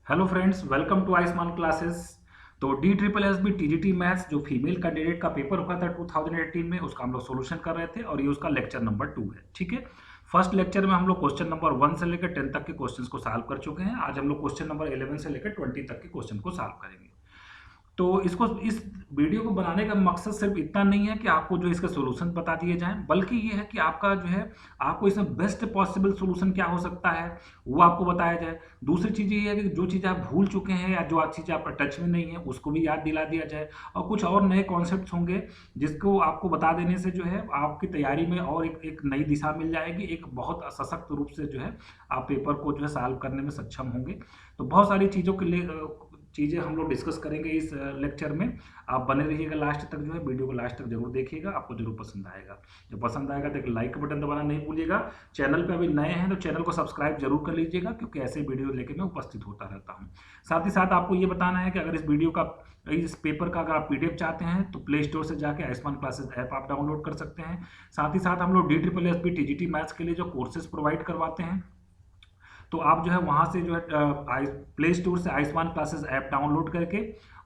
Hello friends, welcome to Ayushman classes. तो D triple S B TGT maths जो female candidate का paper हुआ था 2018 में, उसका हम लोग सोल्यूशन कर रहे थे और ये उसका लेक्चर नंबर 2 है। ठीक है, फर्स्ट लेक्चर में हम लोग क्वेश्चन नंबर 1 से लेकर 10 तक के क्वेश्चंस को सॉल्व कर चुके हैं। आज हम लोग क्वेश्चन नंबर 11 से लेकर 20 तक के क्वेश्चन को सॉल्व करेंगे। तो इस वीडियो को बनाने का मकसद सिर्फ इतना नहीं है कि आपको जो इसके सॉल्यूशन बता दिए जाएं, बल्कि ये है कि आपका जो है आपको इसमें बेस्ट पॉसिबल सॉल्यूशन क्या हो सकता है वो आपको बताया जाए। दूसरी चीज़ ये है कि जो चीज़ आप भूल चुके हैं या जो चीज़ आप टच में नहीं है उसको भी याद दिला दिया जाए, और कुछ और नए कॉन्सेप्ट्स होंगे जिसको आपको बता देने से जो है आपकी तैयारी में और एक नई दिशा मिल जाएगी। एक बहुत सशक्त रूप से जो है आप पेपर को जो है सॉल्व करने में सक्षम होंगे। तो बहुत सारी चीज़ों के लिए चीज़ें हम लोग डिस्कस करेंगे इस लेक्चर में। आप बने रहिएगा लास्ट तक, जो है वीडियो को लास्ट तक जरूर देखिएगा, आपको जरूर पसंद आएगा। जब पसंद आएगा तो एक लाइक का बटन दबाना नहीं भूलिएगा। चैनल पे अभी नए हैं तो चैनल को सब्सक्राइब जरूर कर लीजिएगा, क्योंकि ऐसे वीडियो लेके मैं उपस्थित होता रहता हूँ। साथ ही साथ आपको ये बताना है कि अगर इस पेपर का अगर आप पीडीएफ चाहते हैं तो प्ले स्टोर से जाके आयुष्मान क्लासेस ऐप आप डाउनलोड कर सकते हैं। साथ ही साथ हम लोग D triple S B TGT maths के लिए जो कोर्सेज प्रोवाइड करवाते हैं, तो आप जो है वहाँ से जो है प्ले स्टोर से आयुष्मान क्लासेस ऐप डाउनलोड करके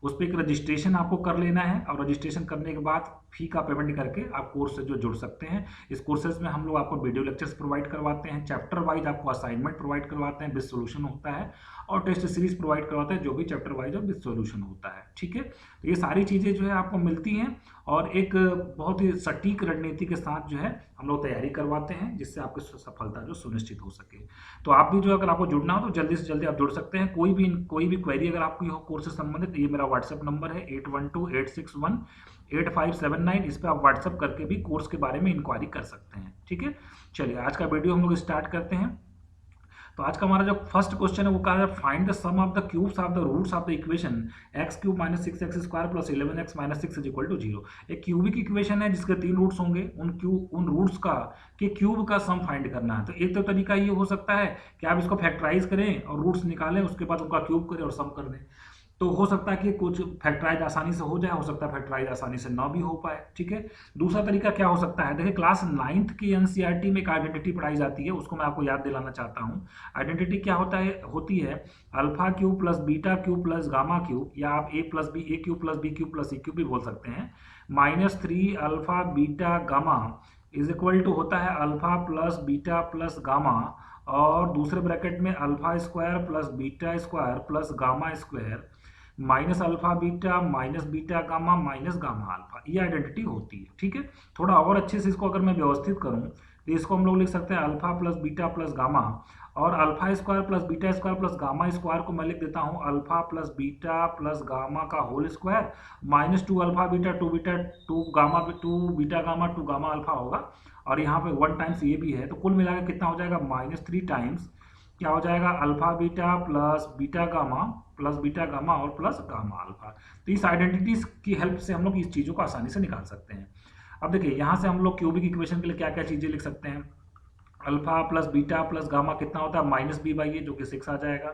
उस पर एक रजिस्ट्रेशन आपको कर लेना है, और रजिस्ट्रेशन करने के बाद फी का पेमेंट करके आप कोर्स से जो जुड़ सकते हैं। इस कोर्सेज में हम लोग आपको वीडियो लेक्चर्स प्रोवाइड करवाते हैं, चैप्टर वाइज आपको असाइनमेंट प्रोवाइड करवाते हैं, विद सॉल्यूशन होता है, और टेस्ट सीरीज प्रोवाइड करवाते हैं जो भी चैप्टर वाइज और विद सॉल्यूशन होता है। ठीक है, तो ये सारी चीज़ें जो है आपको मिलती हैं, और एक बहुत ही सटीक रणनीति के साथ जो है हम लोग तैयारी करवाते हैं, जिससे आपकी सफलता जो सुनिश्चित हो सके। तो आप भी जो अगर आपको जुड़ना हो तो जल्दी से जल्दी आप जुड़ सकते हैं। कोई भी क्वेरी अगर आपकी हो कोर्स से संबंधित, ये मेरा व्हाट्सएप नंबर है 8128618579। इस पर आप व्हाट्सएप करके भी कोर्स के बारे में इंक्वायरी कर सकते हैं। ठीक है, चलिए आज का वीडियो हम लोग स्टार्ट करते हैं। तो आज का हमारा जो फर्स्ट क्वेश्चन है वो कहा है find the sum of the cubes of the roots of the equation x cube minus 6x² plus 11x minus 6 is equal to 0। एक क्यूबिक इक्वेशन है जिसके 3 रूट्स होंगे, उन रूट्स का के क्यूब का सम फाइंड करना है। तो एक तो तरीका ये हो सकता है कि आप इसको फैक्टराइज करें और रूट्स निकालें, उसके बाद उनका क्यूब करें और सम कर दें। तो हो सकता है कि कुछ फैक्टराइज आसानी से हो जाए, हो सकता है फैक्टराइज आसानी से ना भी हो पाए। ठीक है, दूसरा तरीका क्या हो सकता है, देखिए क्लास 9th की एनसीईआरटी में एक आइडेंटिटी पढ़ाई जाती है, उसको मैं आपको याद दिलाना चाहता हूँ। आइडेंटिटी क्या होती है alpha cube plus beta cube plus gamma cube, या आप A cube plus B cube plus C cube भी बोल सकते हैं, -3 alpha beta gamma is equal to होता है alpha plus beta plus gamma, और दूसरे ब्रैकेट में alpha square plus beta square plus gamma square minus alpha beta minus beta gamma minus gamma alpha. ये आइडेंटिटी होती है। ठीक है, थोड़ा और अच्छे से इसको अगर मैं व्यवस्थित करूं तो इसको हम लोग लिख सकते हैं alpha plus beta plus gamma, और alpha square plus beta square plus gamma square को मैं लिख देता हूं alpha plus beta plus gamma का whole square minus 2 alpha beta 2 beta 2 gamma 2 beta gamma 2 gamma alpha होगा, और यहाँ पे 1 टाइम्स ये भी है, तो कुल मिलाकर कितना हो जाएगा -3 टाइम्स क्या हो जाएगा alpha beta plus beta gamma plus beta gamma और प्लस गामा अल्फा। तो इस आइडेंटिटीज की हेल्प से हम लोग इस चीज़ों को आसानी से निकाल सकते हैं। अब देखिए यहाँ से हम लोग क्यूबिक इक्वेशन के लिए क्या क्या चीज़ें लिख सकते हैं। Alpha plus beta plus gamma कितना होता है -b/a जो कि 6 आ जाएगा।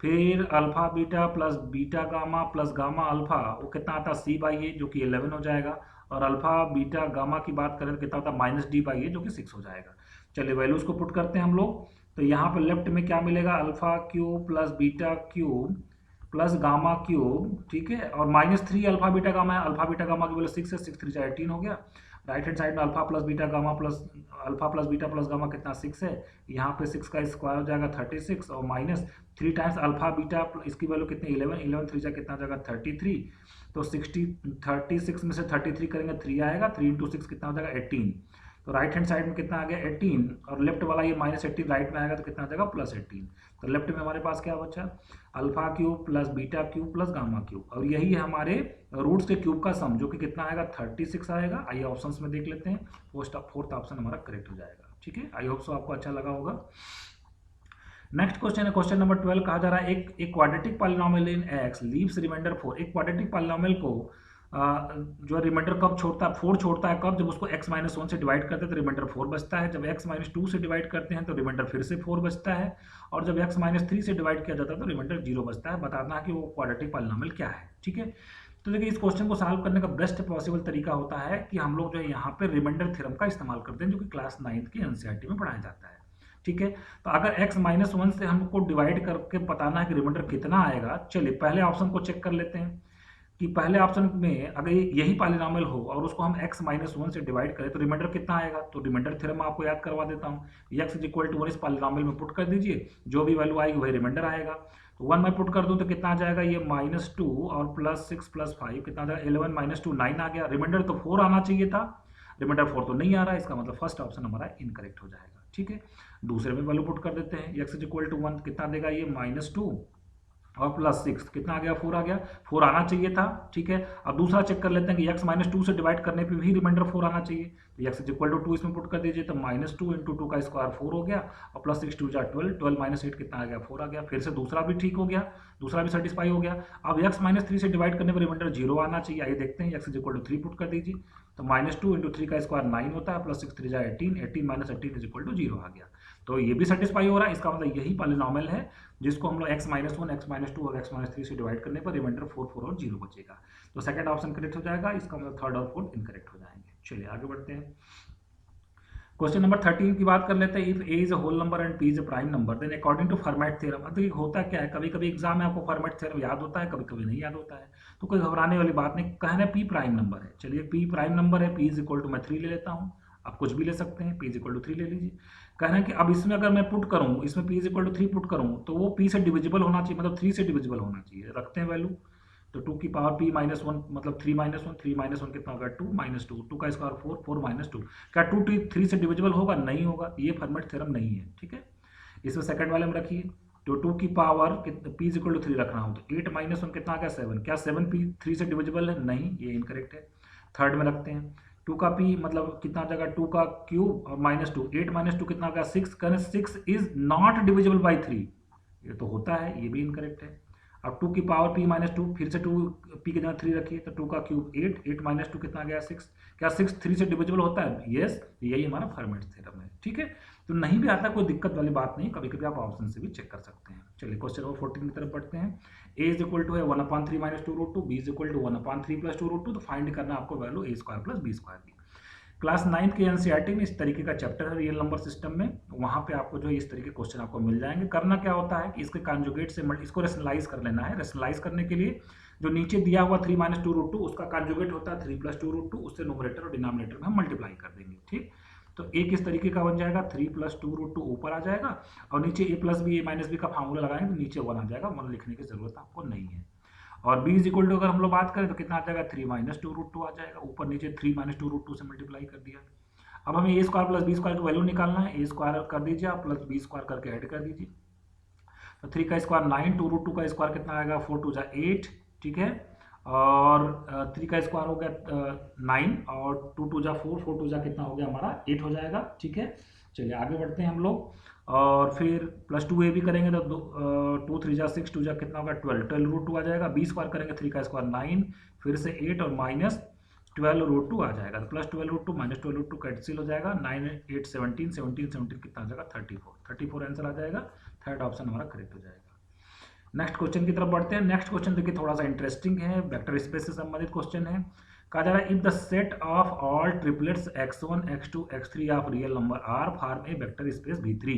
फिर alpha beta plus beta gamma plus gamma alpha वो कितना आता है c/a जो कि 11 हो जाएगा, और अल्फा बीटा गामा की बात करें तो कितना होता है -d/a जो कि 6 हो जाएगा। चलिए वैल्यूज को पुट करते हैं हम लोग। तो यहाँ पर लेफ्ट में क्या मिलेगा alpha cube plus beta cube plus gamma cube, ठीक है, और -3 अल्फा बीटा गामा है, अल्फा बीटा गामा की वैल्यू 6 है, 6 3 18 हो गया। राइट हैंड साइड में alpha plus beta plus gamma कितना 6 है, यहाँ पे 6 का स्क्वायर हो जाएगा 36, और माइनस 3 टाइम्स अल्फा बीटा इसकी वैल्यू कितनी 11, 11 3 कितना हो जाएगा 33। तो 36 में से 33 करेंगे 3 आएगा, 3 इंटू 6 कितना हो जाएगा 18। तो राइट हैंड साइड में कितना आ गया 18, और लेफ्ट वाला ये -18 राइट में आएगा तो कितना आ जाएगा +18। तो लेफ्ट में हमारे पास क्या बचा alpha cube plus beta cube plus gamma cube, और यही है हमारे रूट्स के क्यूब का सम जो कि कितना आएगा 36 आएगा। आइए ऑप्शंस में देख लेते हैं, फोर्थ ऑप्शन हमारा करेक्ट हो जाएगा। ठीक है, आई होप सो आपको अच्छा लगा होगा। नेक्स्ट क्वेश्चन है क्वेश्चन नंबर 12। कहा जा रहा है एक quadratic polynomial in x leaves remainder 4। एक क्वाड्रेटिक पॉलिनोमियल को जो रिमाइंडर कब छोड़ता है 4 छोड़ता है कब, जब उसको x-1 से डिवाइड करते हैं तो रिमाइंडर 4 बचता है, जब x-2 से डिवाइड करते हैं तो रिमाइंडर फिर से 4 बचता है, और जब x-3 से डिवाइड किया जाता है तो रिमाइंडर 0 बचता है। बताना है कि वो क्वाड्रेटिक पॉलिनोमियल क्या है। ठीक है, तो देखिए इस क्वेश्चन को सॉल्व करने का बेस्ट पॉसिबल तरीका होता है कि हम लोग जो है यहाँ पे रिमाइंडर थ्योरम का इस्तेमाल करते हैं, जो कि क्लास 9th की एनसीईआरटी में पढ़ाया जाता है। ठीक है। तो अगर x -1 से हमको डिवाइड करके बताना है कि रिमाइंडर कितना आएगा, चलिए पहले ऑप्शन को चेक कर लेते हैं कि पहले ऑप्शन में अगर यही पॉलिनॉमियल हो और उसको हम x -1 से डिवाइड करें तो रिमाइंडर कितना आएगा। तो रिमाइंडर थ्योरम आपको याद करवा देता हूँ, x = 1 इस पॉलिनॉमियल में पुट कर दीजिए, जो भी वैल्यू आएगी वही रिमाइंडर आएगा। तो 1 में पुट कर दूं तो कितना आ जाएगा, ये -2 और +6 + 5 कितना आ जाएगा, 11 - 2 9 आ गया। रिमाइंडर तो 4 आना चाहिए था, रिमाइंडर 4 तो नहीं आ रहा है, इसका मतलब फर्स्ट ऑप्शन हमारा इनकरेक्ट हो जाएगा। ठीक है, दूसरे में वैल्यू पुट कर देते हैं, x = 1 कितना देगा, ये -2 और +6 कितना आ गया, 4 आ गया, 4 आना चाहिए था। ठीक है, अब दूसरा चेक कर लेते हैं कि x -2 से डिवाइड करने पे भी रिमाइंडर 4 आना चाहिए। तो x = 2 इसमें पुट कर दीजिए, तो -2 × 2 का स्क्वायर 4 हो गया और +6 × 2 = 12, 12 - 8 कितना आ गया, 4 आ गया। फिर से दूसरा भी ठीक हो गया, दूसरा भी सेटिस्फाई हो गया। अब x -3 से डिवाइड करने पर रिमाइंडर 0 आना चाहिए। आइए देखते हैं, x = 3 पुट कर दीजिए, तो -2 × 3 का स्क्वायर 9 होता है, +6 × 3 = 18, 18 - 18 = 0 आ गया। तो ये भी सेटिस्फाई हो रहा है, इसका मतलब यही पॉलिनॉमियल है जिसको हम लोग x -1, x -2 और x -3 से डिवाइड करने पर रिमाइंडर 4, 4 और 0 बचेगा। तो सेकंड ऑप्शन करेक्ट हो जाएगा, इसका मतलब थर्ड और फोर्थ इनकरेक्ट हो जाएंगे। चलिए आगे बढ़ते हैं, क्वेश्चन नंबर 13 की बात कर लेते हैं। If a is a whole number and p is a prime number then according to Fermat theorem. मतलब होता क्या है, कभी कभी एग्जाम में आपको फॉर्मेट थ्योरम याद होता है, कभी कभी नहीं याद होता है, तो कोई घबराने वाली बात नहीं। कहना p प्राइम नंबर है, चलिए p प्राइम नंबर है, p = मैं 3 ले लेता हूँ, आप कुछ भी ले सकते हैं, p = 3 ले लीजिए। कहना है कि अब इसमें अगर मैं पुट करूँ, इसमें p = 3 पुट करूँ तो वो p से डिविजिबल होना चाहिए, मतलब 3 से डिविजिबल होना चाहिए। रखते हैं वैल्यू, तो 2 की पावर p -1 मतलब 3 - 1, 3 - 1 कितना होगा, 2 - 2, 2 का स्क्वायर 4, 4 - 2, क्या 2 3 से डिविजिबल होगा, नहीं होगा, ये फॉर्मेट थ्योरम नहीं है। ठीक है, इसमें सेकंड वाले में रखिए, तो 2 की पावर p = 3 रख रहा हूँ, तो 8 - 1 कितना आ गया, 7, क्या 7 p 3 से डिविजिबल है, नहीं, ये इनकरेक्ट है। थर्ड में रखते हैं, 2 का p मतलब कितना आ जाएगा, 2 का क्यूब और -2, 8 - 2 कितना आ गया, 6, कहना 6 इज नॉट डिविजिबल बाई 3, ये तो होता है, ये भी इनकरेक्ट है। अब 2 की पावर p - 2, फिर से 2 p की जगह 3 रखिए, तो 2 का क्यूब 8, 8 - 2 कितना गया, 6, क्या 6 3 से डिविजिबल होता है, यस, यही हमारा फॉर्मेट थ्योरम है। ठीक है, तो नहीं भी आता कोई दिक्कत वाली बात नहीं, कभी कभी आप ऑप्शन से भी चेक कर सकते हैं। चलिए क्वेश्चन नंबर 14 की तरफ बढ़ते हैं। a = 1/3 - 2√2, b = 1/3 + 2√2, तो फाइंड करना आपको वैल्यू a² + b² की। क्लास 9th के एनसीईआरटी में इस तरीके का चैप्टर है रियल नंबर सिस्टम में, वहाँ पे आपको जो है इस तरीके के क्वेश्चन आपको मिल जाएंगे। करना क्या होता है कि इसके कॉन्जुगेट से इसको रेशनलाइज कर लेना है। रेशनलाइज करने के लिए जो नीचे दिया हुआ 3 - 2√2 उसका कॉन्जुगेट होता है 3 + 2√2, उससे न्यूमरेटर और डिनोमिनेटर में हम मल्टीप्लाई कर देंगे। ठीक, तो एक इस तरीके का बन जाएगा, 3 + 2√2 ऊपर आ जाएगा और नीचे a + b a - b का फार्मूला लगाएंगे तो नीचे 1 आ जाएगा, 1 लिखने की जरूरत आपको नहीं है। और b = अगर हम लोग बात करें तो कितना आ जाएगा, 3 - 2√2 आ जाएगा, ऊपर नीचे 3 - 2√2 से मल्टीप्लाई कर दिया। अब हमें a² + b² की वैल्यू निकालना है, a² कर दीजिए आप प्लस b² करके ऐड कर दीजिए, तो 3 का स्क्वायर 9, 2√2 का स्क्वायर कितना आएगा, 4 × 2 = 8, ठीक है, और 3 का स्क्वायर हो गया 9 और 2 × 2 = 4, 4 × 2 = कितना हो गया हमारा 8 हो जाएगा। ठीक है, चलिए आगे बढ़ते हैं हम लोग और फिर +2a भी करेंगे तो 2 × 3 = 6, 2 × कितना होगा 12, 12√2 आ जाएगा। b² करेंगे 3 का स्क्वायर 9, फिर से 8 और -12√2 आ जाएगा, तो +12√2 -12√2 कैंसिल हो जाएगा, 9 8 17, 17 17 कितना आ जाएगा 34, 34 आंसर आ जाएगा। थर्ड ऑप्शन हमारा करेक्ट हो जाएगा। नेक्स्ट क्वेश्चन की तरफ बढ़ते हैं। नेक्स्ट क्वेश्चन देखिए थोड़ा सा इंटरेस्टिंग है, वेक्टर स्पेस से संबंधित क्वेश्चन है। कहा जा रहा है if the set of all triplets x1 x2 x3 of real number are form a vector space V3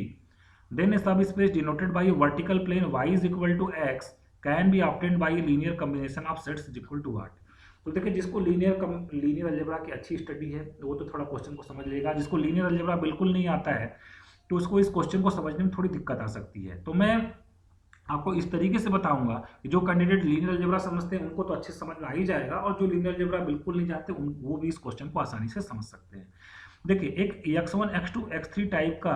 then a subspace denoted by vertical plane y = x can be obtained by linear combination of sets equal to what. तो देखिए जिसको linear algebra की अच्छी study है वो तो थोड़ा question को समझ लेगा, जिसको लीनियर अलजेब्रा बिल्कुल नहीं आता है तो उसको इस क्वेश्चन को समझने में थोड़ी दिक्कत आ सकती है। तो मैं आपको इस तरीके से बताऊंगा कि जो कैंडिडेट लीनियर अलजेब्रा समझते हैं उनको तो अच्छे से समझ में आ ही जाएगा, और जो लीनियर अलजेब्रा बिल्कुल नहीं जानते वो भी इस क्वेश्चन को आसानी से समझ सकते हैं। देखिए एक x1 x2 x3 टाइप का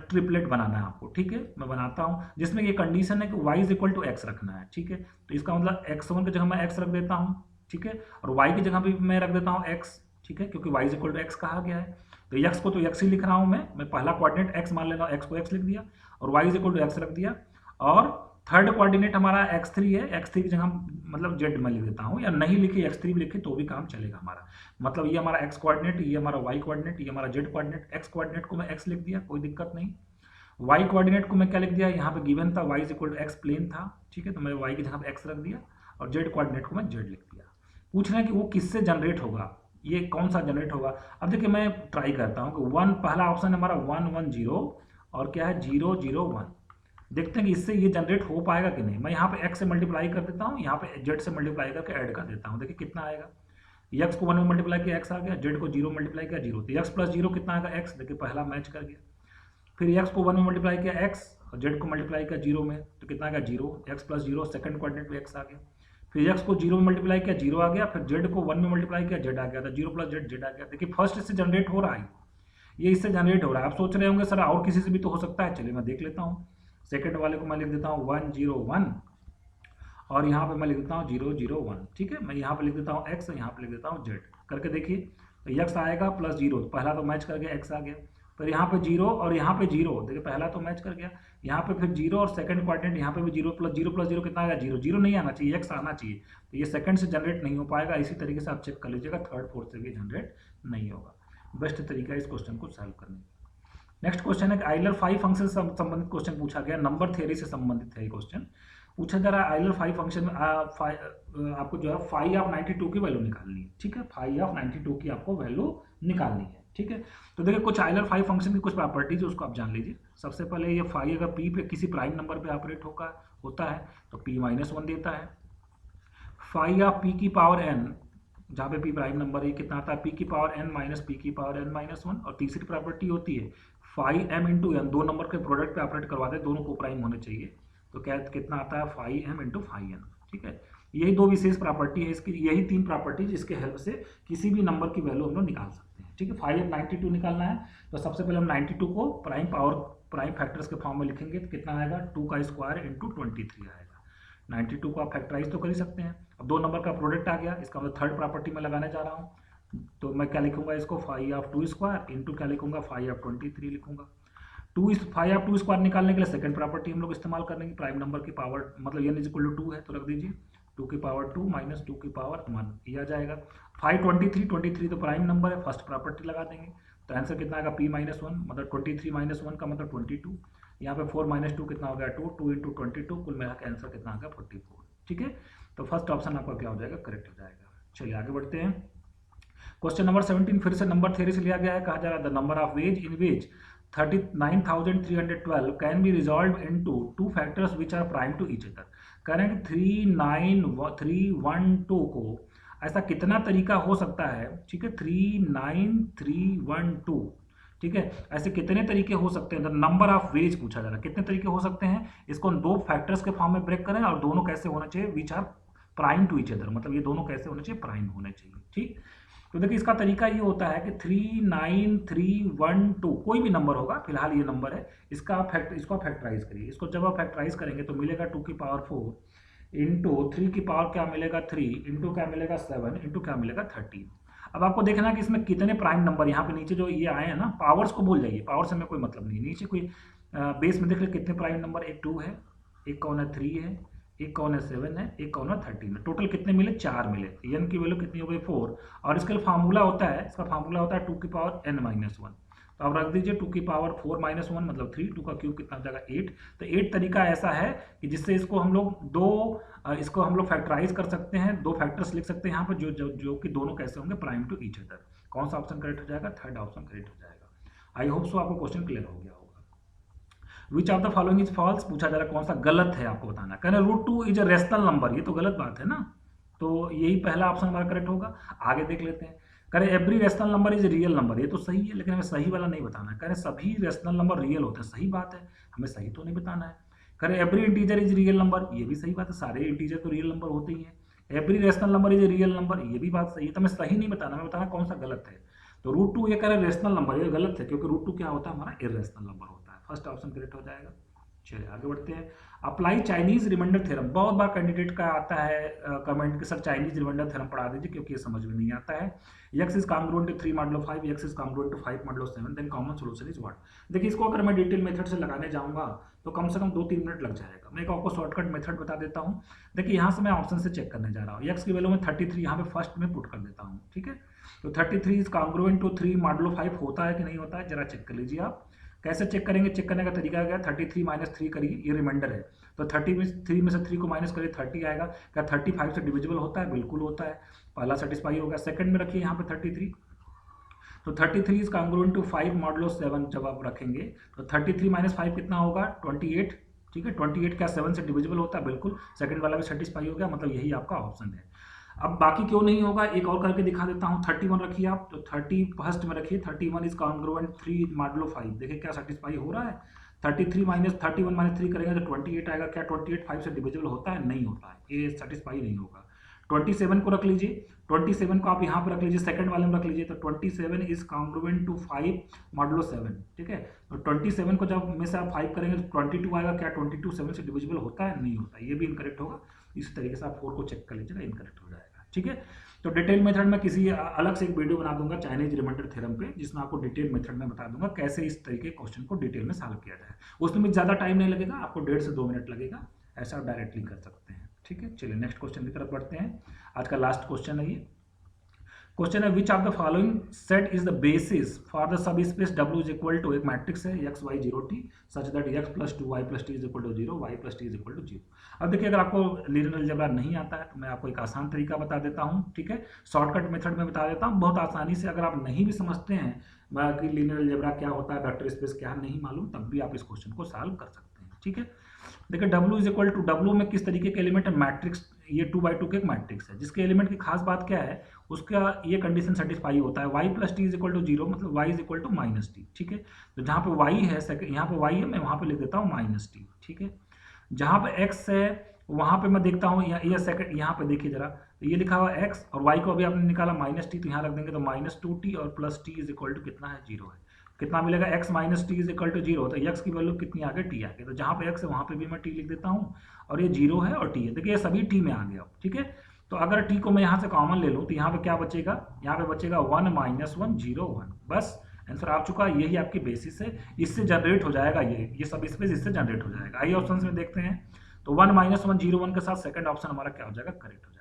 ट्रिपलेट बनाना है आपको, ठीक है, मैं बनाता हूं जिसमें ये कंडीशन है कि y = x रखना है। ठीक है, तो इसका मतलब x1 की जगह मैं x रख देता हूं, ठीक है, और y की जगह भी मैं रख देता हूं x, ठीक है, क्योंकि y = x कहा गया है, तो x को तो x ही लिख रहा हूं मैं पहला कोऑर्डिनेट x मान लेता हूं, x को x लिख दिया और y = x रख दिया, और थर्ड कोऑर्डिनेट हमारा x3 है, x3 की जगह मतलब z में लिख देता हूं, या नहीं लिखे x3 भी लिखे तो भी काम चलेगा हमारा। मतलब ये हमारा x कोऑर्डिनेट, ये हमारा y कोऑर्डिनेट, ये हमारा z कोऑर्डिनेट, x कोऑर्डिनेट को मैं x लिख दिया, कोई दिक्कत नहीं। y कोऑर्डिनेट को मैं क्या लिख दिया, यहाँ पे गिवन था y = x प्लेन था, ठीक है, तो मैं y की जगह पे x रख दिया और z कोऑर्डिनेट को मैं z लिख दिया। पूछ रहे हैं कि वो किससे जनरेट होगा, ये कौन सा जनरेट होगा। अब देखिए मैं ट्राई करता हूँ कि पहला ऑप्शन हमारा 1 1 0 और क्या है 0 0 1। देखते हैं कि इससे ये जनरेट हो पाएगा कि नहीं। मैं यहाँ पे x से मल्टीप्लाई कर देता हूँ, यहाँ पे z से मल्टीप्लाई करके ऐड कर देता हूँ। देखिए कितना आएगा, x को 1 में मल्टीप्लाई किया x आ गया, z को 0 मल्टीप्लाई किया 0, तो x प्लस 0 कितना आएगा x। देखिए पहला मैच कर गया। फिर x को 1 में मल्टीप्लाई किया x और z को मल्टीप्लाई किया 0 में, तो कितना आएगा 0, x प्लस 0, सेकंड क्वाड्रेंट में x आ गया। फिर x को 0 में मल्टीप्लाई किया 0 आ गया, फिर z को 1 में मल्टीप्लाई किया z आ गया, तो 0 प्लस z आ गया। देखिए फर्स्ट इससे जनरेट हो रहा है, ये इससे जनरेट हो रहा है। आप सोच रहे होंगे सर और किसी से भी तो हो सकता है, चलिए मैं देख लेता हूँ। सेकंड वाले को मैं लिख देता हूँ 1 0 1 और यहाँ पे मैं लिख देता हूँ 0 0 1। ठीक है, मैं यहाँ पे लिख देता हूँ x, यहाँ पे लिख देता हूँ z। करके देखिए तो x आएगा प्लस 0, पहला तो मैच कर गया, x आ गया। फिर यहाँ पे 0 और यहाँ पे 0, देखिए पहला तो मैच कर गया। यहाँ पे फिर 0 और सेकंड क्वाड्रेंट, यहाँ पे भी 0 प्लस 0 कितना आएगा 0, 0 नहीं आना चाहिए, x आना चाहिए। तो ये सेकंड से जनरेट नहीं हो पाएगा। इसी तरीके से आप चेक कर लीजिएगा, थर्ड फोर्थ से भी जनरेट नहीं होगा। बेस्ट तरीका इस क्वेश्चन को सॉल्व करने का। नेक्स्ट क्वेश्चन है कि आइलर 5 फंक्शन से संबंधित क्वेश्चन पूछा गया, नंबर थ्योरी से संबंधित है ये क्वेश्चन। पूछा जा रहा है आइलर 5 फंक्शन में आपको जो है फाई ऑफ 92 की वैल्यू निकालनी है। ठीक है, फाई ऑफ 92 की आपको वैल्यू निकालनी है। ठीक है, तो देखिए कुछ आइलर 5 फंक्शन की कुछ प्रॉपर्टीज उसको आप जान लीजिए। सबसे पहले ये फाई अगर पी पे किसी प्राइम नंबर पे ऑपरेट होता है तो p माइनस 1 देता है। फाई ऑफ p की पावर n, जहाँ पे p प्राइम नंबर है, कितना आता है p की पावर n माइनस p की पावर n माइनस 1। और तीसरी प्रॉपर्टी होती है फाई m इंटू n, दो नंबर के प्रोडक्ट पे ऑपरेट करवाते हैं, दोनों को प्राइम होने चाहिए, तो क्या कितना आता है phi m into phi n। ठीक है, यही दो विशेष प्रॉपर्टी है इसकी, यही तीन प्रॉपर्टी जिसके हेल्प से किसी भी नंबर की वैल्यू हम लोग निकाल सकते हैं। ठीक है, फाई ऑफ 92 निकालना है तो सबसे पहले हम 92 को प्राइम फैक्टर्स के फॉर्म में लिखेंगे, तो कितना आएगा 2 का स्क्वायर इंटू 23 आएगा। 92 को आप फैक्टराइज तो कर ही सकते हैं। अब दो नंबर का प्रोडक्ट आ गया, इसका मतलब थर्ड प्रॉपर्टी में लगाने जा रहा हूँ, तो मैं क्या लिखूंगा इसको फाई ऑफ 2 स्क्वायर इंटू क्या लिखूंगा फाई ऑफ 23 लिखूंगा। फाई ऑफ 2 स्क्वायर निकालने के लिए सेकंड प्रॉपर्टी हम लोग इस्तेमाल करेंगे, प्राइम नंबर की पावर मतलब n इज इक्वल टू 2 है तो रख दीजिए 2 की पावर 2 माइनस 2 की पावर 1 ये आ जाएगा। फाई 23 तो प्राइम नंबर है, फर्स्ट प्रॉपर्टी लगा देंगे, तो आंसर कितना आएगा p माइनस 1, मतलब 23 माइनस 1 का मतलब 22। यहाँ पे 4 माइनस 2 कितना हो गया 2, 2 इंटू 22, कुल मिला के आंसर कितना आ गया 44। ठीक है, तो फर्स्ट ऑप्शन आपका क्या हो जाएगा, करेक्ट हो जाएगा। चलिए आगे बढ़ते हैं। क्वेश्चन नंबर 17 फिर से नंबर थ्योरी से लिया गया है। कहा जा रहा है the number of ways in which 39,312 can be resolve into two factors which are prime to each other. कह रहे हैं कि 39312 को ऐसा कितना तरीका हो सकता है। ठीक है, 39312, ठीक है, ऐसे कितने तरीके हो सकते हैं, नंबर ऑफ वेज पूछा जा रहा है, कितने तरीके हो सकते हैं। इसको हम दो फैक्टर्स के फॉर्म में ब्रेक करें और दोनों कैसे होना चाहिए, which are prime to each other, मतलब ये दोनों कैसे होने चाहिए, प्राइम होने चाहिए। ठीक, तो देखिए इसका तरीका ये होता है कि 39312 कोई भी नंबर होगा, फिलहाल ये नंबर है, इसको आप फैक्टराइज करिए। इसको जब आप फैक्टराइज करेंगे तो मिलेगा 2 की पावर 4 इंटू 3 की पावर क्या मिलेगा 3 इंटू क्या मिलेगा 7 इंटू क्या मिलेगा 13। अब आपको देखना है कि इसमें कितने प्राइम नंबर, यहाँ पे नीचे जो ये आए हैं ना, पावर्स को भूल जाइए, पावर से हमें कोई मतलब नहीं। नीचे कोई बेस में देख ले कितने प्राइम नंबर, एक 2 है, एक कौन है 3 है, एक कौन है 7 है, एक कौन है 13 है। टोटल कितने मिले, 4 मिले। n की वैल्यू कितनी हो गई 4, और इसका फार्मूला होता है, इसका फार्मूला होता है 2 की पावर n माइनस 1। तो आप रख दीजिए 2 की पावर 4 माइनस 1 मतलब 3, 2 का क्यूब कितना हो जाएगा 8। तो 8 तरीका ऐसा है कि जिससे इसको हम लोग इसको हम लोग फैक्टराइज कर सकते हैं, दो फैक्टर्स लिख सकते हैं यहाँ पर जो कि दोनों कैसे होंगे, प्राइम टू ईच अदर। कौन सा ऑप्शन करेक्ट हो जाएगा, थर्ड ऑप्शन करेक्ट हो जाएगा। आई होप सो आपको क्वेश्चन क्लियर हो गया होगा। Which of the following is false पूछा जा रहा है, कौन सा गलत है आपको बताना। कहना √2 इज अ रेशनल नंबर, ये तो गलत बात है ना, तो यही पहला ऑप्शन हमारा करेक्ट होगा। आगे देख लेते हैं। करें every rational number is real number, ये तो सही है, लेकिन हमें सही वाला नहीं बताना है। करें सभी रेशनल नंबर रियल होते हैं, सही बात है, हमें सही तो नहीं बताना है। करें every integer is real number, ये भी सही बात है, सारे इंटीजर तो रियल नंबर होते ही हैं। Every rational number is real number, ये भी बात सही है, तो हमें सही नहीं बताना, हमें बताना कौन सा गलत है। तो √2 ये कह रहे रेशनल नंबर, ये गलत है, क्योंकि √2 क्या होता है, हमारा इरेशनल नंबर होता है। फर्स्ट ऑप्शन करेक्ट हो जाएगा। चलिए आगे बढ़ते हैं। अप्लाई चाइनीज रिमाइंडर थ्योरम, बहुत बार कैंडिडेट का आता है कमेंट कि सर चाइनीज रिमाइंडर थ्योरम पढ़ा दीजिए, क्योंकि ये समझ में नहीं आता है। x is congruent to 3 modulo 5, x is congruent to 5 modulo 7, then common solution is what. देखिए इसको अगर मैं डिटेल मेथड से लगाने जाऊंगा तो कम से कम 2-3 मिनट लग जाएगा। मैं एक आपको शॉर्टकट मेथड बता देता हूँ। देखिए यहाँ से मैं ऑप्शन से चेक करने जा रहा हूँ। x की वैल्यू में 33 यहाँ पे फर्स्ट में पुट कर देता हूँ। ठीक है, तो 33 इज कॉन्ग्रुएंट टू 3 मॉडुलो 5 होता है कि नहीं होता है, जरा चेक कर लीजिए आप। कैसे चेक करेंगे, चेक करने का तरीका क्या है, 33 माइनस 3 करिए, ये रिमाइंडर है, तो 33 में से 3 को माइनस करिए 30 आएगा। क्या 35 से डिविजिबल होता है, बिल्कुल होता है, पहला सेटिस्फाई हो गया। सेकंड में रखिए यहाँ पे 33, तो 33 इज कॉन्ग्रुएंट टू 5 मॉडुलो 7 जब आप रखेंगे तो 33 माइनस 5 कितना होगा 28। ठीक है, 28 क्या 7 से डिविजिबल होता है, बिल्कुल। सेकंड वाला भी सेटिस्फाई हो गया, मतलब यही आपका ऑप्शन है। अब बाकी क्यों नहीं होगा, एक और करके दिखा देता हूँ। 31 रखिए आप, तो 30 फर्स्ट में रखिए, 31 इज कॉन्ग्रुएंट 3 मॉडुलो 5। देखिए क्या सेटिस्फाई हो रहा है। 33 माइनस 31 माइनस 3 करेंगे तो 28 आएगा। क्या 28 5 से डिविजिबल होता है, नहीं होता है, ये सेटिस्फाई नहीं होगा। 27 को रख लीजिए, 27 को आप यहाँ पर रख लीजिए, सेकंड वाले में रख लीजिए, तो 27 इज कॉन्ग्रुएंट टू 5 मॉडुलो 7। ठीक है, तो 27 को जब में से आप 5 करेंगे तो 22 आएगा। क्या 22 7 से डिविजिबल होता है, नहीं होता, ये भी इनकरेक्ट होगा। इस तरीके से आप 4 को चेक कर लीजिएगा, इनकरेक्ट हो जाएगा। ठीक है, तो डिटेल मेथड में किसी अलग से एक वीडियो बना दूंगा चाइनीज रिमाइंडर थ्योरम पे, जिसमें आपको डिटेल मेथड में बता दूंगा कैसे इस तरीके क्वेश्चन को डिटेल में सॉल्व किया जाए। उसमें भी ज़्यादा टाइम नहीं लगेगा, आपको 1.5 से 2 मिनट लगेगा, ऐसा डायरेक्टली कर सकते हैं। ठीक है, चलिए नेक्स्ट क्वेश्चन की तरफ बढ़ते हैं। आज का लास्ट क्वेश्चन है ये। क्वेश्चन है which of the following set is the basis for the subspace W is equal to, एक मैट्रिक्स है x y 0 t such that x plus 2 y plus t is equal to 0, y plus t is equal to 0। अब देखिए, अगर आपको linear algebra नहीं आता है तो मैं आपको एक आसान तरीका बता देता हूँ। ठीक है, शॉर्टकट मेथड में बता देता हूँ बहुत आसानी से। अगर आप नहीं भी समझते हैं कि लीनियर अलजेब्रा क्या होता है, वेक्टर स्पेस क्या नहीं मालूम, तब भी आप इस क्वेश्चन को सॉल्व कर सकते हैं। ठीक है, देखिए W is equal to, W में किस तरीके के एलिमेंट है, मैट्रिक्स, ये 2x2 के एक मैट्रिक्स है, जिसके एलिमेंट की खास बात क्या है, उसका ये कंडीशन सेटिस्फाई होता है। y plus t is equal to 0, मतलब y is equal to minus t. ठीक है, तो जहाँ पे y है, यहाँ पे y है, मैं वहाँ पे लिख देता हूँ माइनस टी। ठीक है, जहाँ पे x है वहाँ पे मैं देखता हूँ, ये सेकंड, यहाँ पे देखिए जरा, तो ये लिखा हुआ x और y को अभी आपने निकाला माइनस टी, तो यहाँ रख देंगे, तो माइनस 2t और plus t is equal to कितना है, 0 है। कितना मिलेगा, x minus t is equal to 0, तो x की वैल्यू कितनी आ गई, t आ गई। तो जहाँ पे x है वहाँ पे भी मैं t लिख देता हूँ, और ये 0 है और t है। देखिए ये सभी t में आ गया। ठीक है, तो अगर t को मैं यहाँ से कॉमन ले लूँ तो यहाँ पे क्या बचेगा, यहाँ पे बचेगा 1 माइनस 1 0 1, बस आंसर आ चुका। यही आपकी बेसिस है, इससे जनरेट हो जाएगा, ये सब स्पेस इससे जनरेट हो जाएगा। आइए ऑप्शन में देखते हैं, तो 1 माइनस 1 0 1 के साथ सेकंड ऑप्शन हमारा क्या हो जाएगा, करेक्ट हो जाएगा।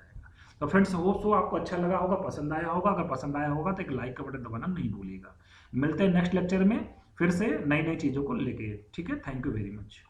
तो फ्रेंड्स होप सो आपको अच्छा लगा होगा, पसंद आया होगा। अगर पसंद आया होगा तो एक लाइक का बटन दबाना नहीं भूलिएगा। मिलते हैं नेक्स्ट लेक्चर में फिर से नई नई चीज़ों को लेके। ठीक है, थैंक यू वेरी मच।